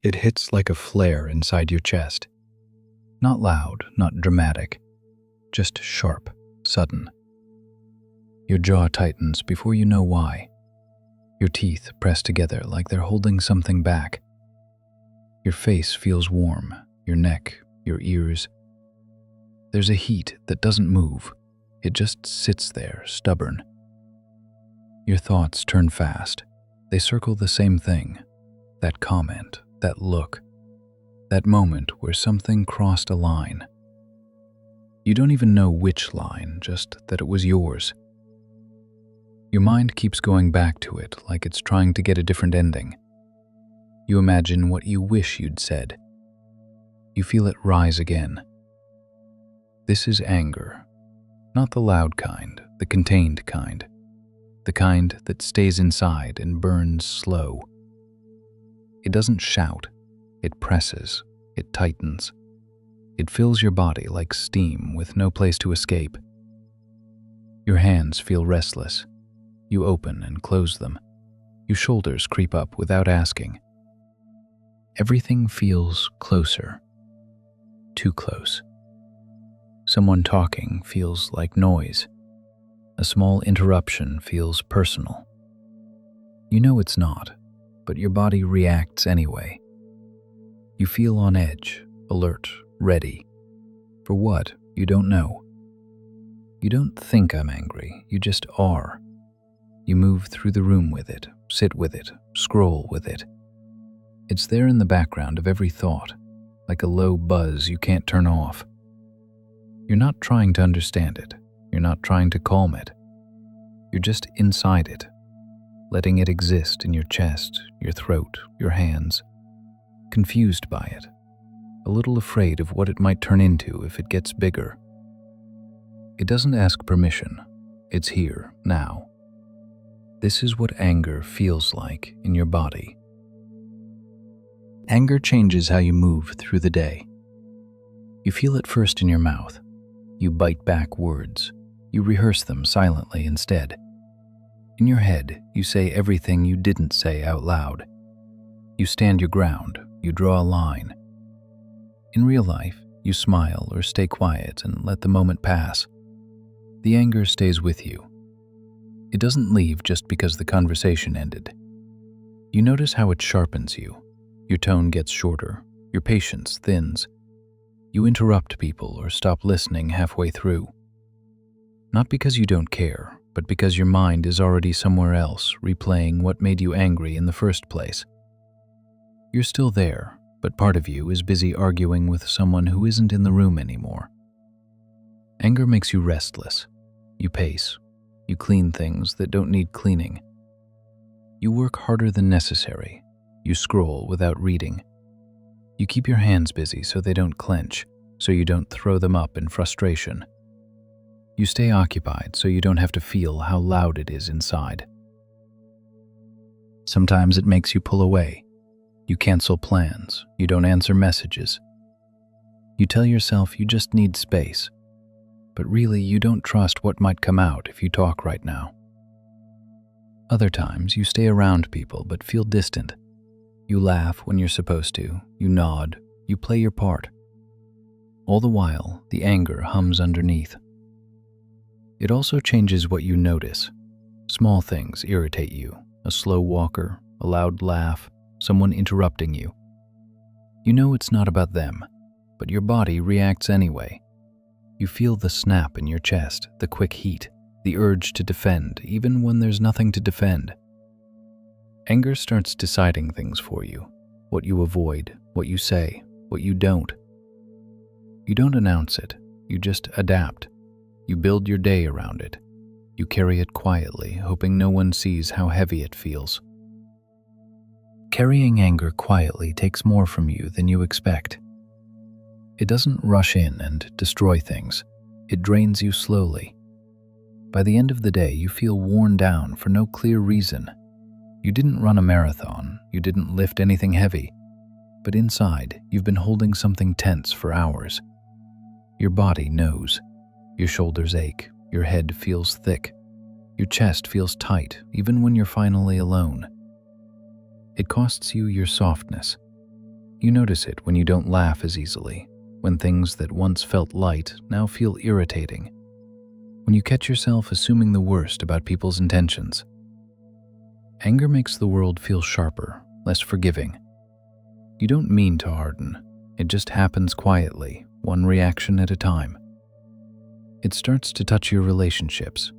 It hits like a flare inside your chest. Not loud, not dramatic, just sharp, sudden. Your jaw tightens before you know why. Your teeth press together like they're holding something back. Your face feels warm, your neck, your ears. There's a heat that doesn't move. It just sits there, stubborn. Your thoughts turn fast. They circle the same thing. That comment, that look, that moment where something crossed a line. You don't even know which line, just that it was yours. Your mind keeps going back to it like it's trying to get a different ending. You imagine what you wish you'd said. You feel it rise again. This is anger. Not the loud kind, the contained kind. The kind that stays inside and burns slow. It doesn't shout. It presses. It tightens. It fills your body like steam with no place to escape. Your hands feel restless. You open and close them. Your shoulders creep up without asking. Everything feels closer. Too close. Someone talking feels like noise. A small interruption feels personal. You know it's not, but your body reacts anyway. You feel on edge, alert, ready. For what? You don't know. You don't think I'm angry, you just are. You move through the room with it, sit with it, scroll with it. It's there in the background of every thought, like a low buzz you can't turn off. You're not trying to understand it. You're not trying to calm it. You're just inside it, letting it exist in your chest, your throat, your hands, confused by it, a little afraid of what it might turn into if it gets bigger. It doesn't ask permission. It's here, now. This is what anger feels like in your body. Anger changes how you move through the day. You feel it first in your mouth. You bite back words. You rehearse them silently instead. In your head, you say everything you didn't say out loud. You stand your ground. You draw a line. In real life, you smile or stay quiet and let the moment pass. The anger stays with you. It doesn't leave just because the conversation ended. You notice how it sharpens you. Your tone gets shorter. Your patience thins. You interrupt people or stop listening halfway through. Not because you don't care, but because your mind is already somewhere else, replaying what made you angry in the first place. You're still there, but part of you is busy arguing with someone who isn't in the room anymore. Anger makes you restless. You pace. You clean things that don't need cleaning. You work harder than necessary. You scroll without reading. You keep your hands busy so they don't clench, so you don't throw them up in frustration. You stay occupied so you don't have to feel how loud it is inside. Sometimes it makes you pull away. You cancel plans. You don't answer messages. You tell yourself you just need space. But really, you don't trust what might come out if you talk right now. Other times, you stay around people but feel distant. You laugh when you're supposed to. You nod. You play your part. All the while, the anger hums underneath. It also changes what you notice. Small things irritate you. A slow walker, a loud laugh, someone interrupting you. You know it's not about them, but your body reacts anyway. You feel the snap in your chest, the quick heat, the urge to defend, even when there's nothing to defend. Anger starts deciding things for you, what you avoid, what you say, what you don't. You don't announce it, you just adapt. You build your day around it. You carry it quietly, hoping no one sees how heavy it feels. Carrying anger quietly takes more from you than you expect. It doesn't rush in and destroy things. It drains you slowly. By the end of the day, you feel worn down for no clear reason. You didn't run a marathon. You didn't lift anything heavy. But inside, you've been holding something tense for hours. Your body knows. Your shoulders ache. Your head feels thick. Your chest feels tight, even when you're finally alone. It costs you your softness. You notice it when you don't laugh as easily, when things that once felt light now feel irritating, when you catch yourself assuming the worst about people's intentions. Anger makes the world feel sharper, less forgiving. You don't mean to harden. It just happens quietly, one reaction at a time. It starts to touch your relationships.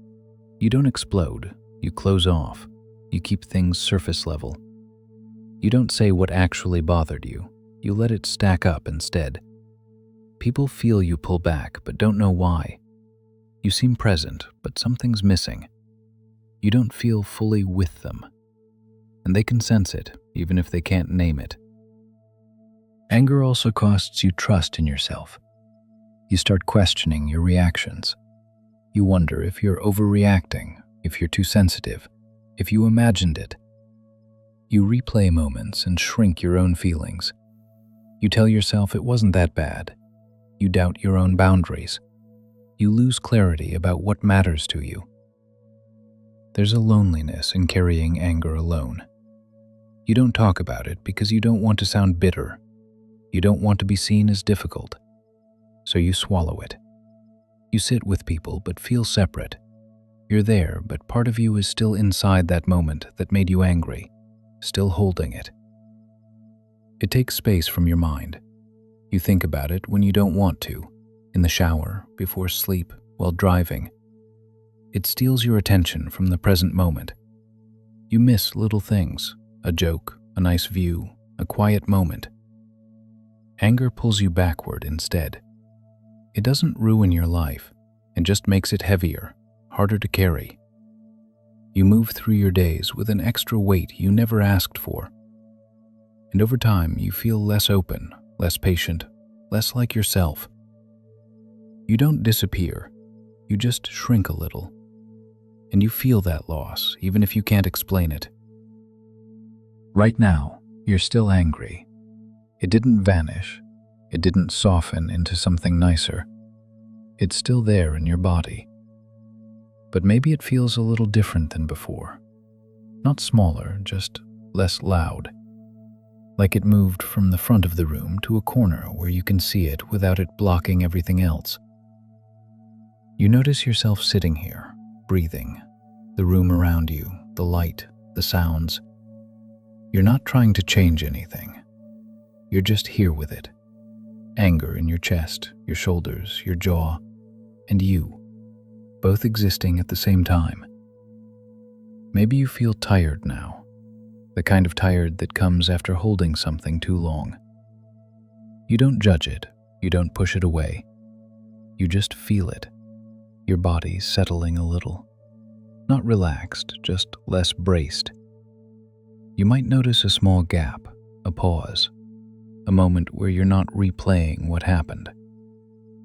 You don't explode. You close off. You keep things surface level. You don't say what actually bothered you. You let it stack up instead. People feel you pull back, but don't know why. You seem present, but something's missing. You don't feel fully with them. And they can sense it, even if they can't name it. Anger also costs you trust in yourself. You start questioning your reactions. You wonder if you're overreacting, if you're too sensitive, if you imagined it. You replay moments and shrink your own feelings. You tell yourself it wasn't that bad. You doubt your own boundaries. You lose clarity about what matters to you. There's a loneliness in carrying anger alone. You don't talk about it because you don't want to sound bitter. You don't want to be seen as difficult. So you swallow it. You sit with people but feel separate. You're there, but part of you is still inside that moment that made you angry, still holding it. It takes space from your mind. You think about it when you don't want to, in the shower, before sleep, while driving. It steals your attention from the present moment. You miss little things, a joke, a nice view, a quiet moment. Anger pulls you backward instead. It doesn't ruin your life, it just makes it heavier, harder to carry. You move through your days with an extra weight you never asked for. And over time, you feel less open, less patient, less like yourself. You don't disappear, you just shrink a little. And you feel that loss, even if you can't explain it. Right now, you're still angry. It didn't vanish. It didn't soften into something nicer. It's still there in your body. But maybe it feels a little different than before. Not smaller, just less loud. Like it moved from the front of the room to a corner where you can see it without it blocking everything else. You notice yourself sitting here, breathing, the room around you, the light, the sounds. You're not trying to change anything. You're just here with it. Anger in your chest, your shoulders, your jaw, and you, both existing at the same time. Maybe you feel tired now, the kind of tired that comes after holding something too long. You don't judge it, you don't push it away. You just feel it, your body settling a little. Not relaxed, just less braced. You might notice a small gap, a pause, a moment where you're not replaying what happened,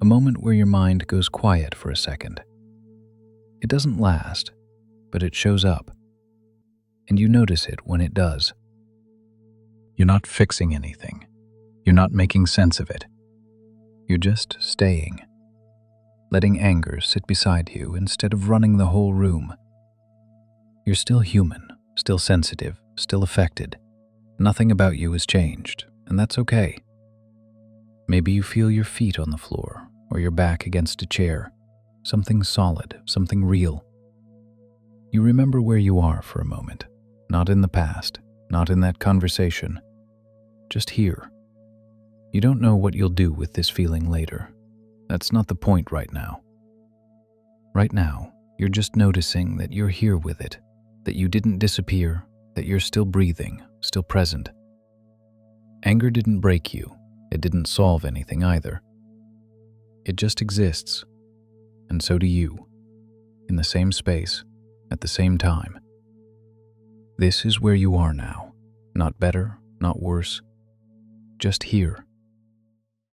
a moment where your mind goes quiet for a second. It doesn't last, but it shows up, and you notice it when it does. You're not fixing anything. You're not making sense of it. You're just staying, letting anger sit beside you instead of running the whole room. You're still human, still sensitive, still affected. Nothing about you has changed, and that's okay. Maybe you feel your feet on the floor or your back against a chair, something solid, something real. You remember where you are for a moment, not in the past, not in that conversation, just here. You don't know what you'll do with this feeling later. That's not the point right now. Right now, you're just noticing that you're here with it, that you didn't disappear, that you're still breathing, still present. Anger didn't break you. It didn't solve anything either. It just exists, and so do you, in the same space, at the same time. This is where you are now, not better, not worse, just here.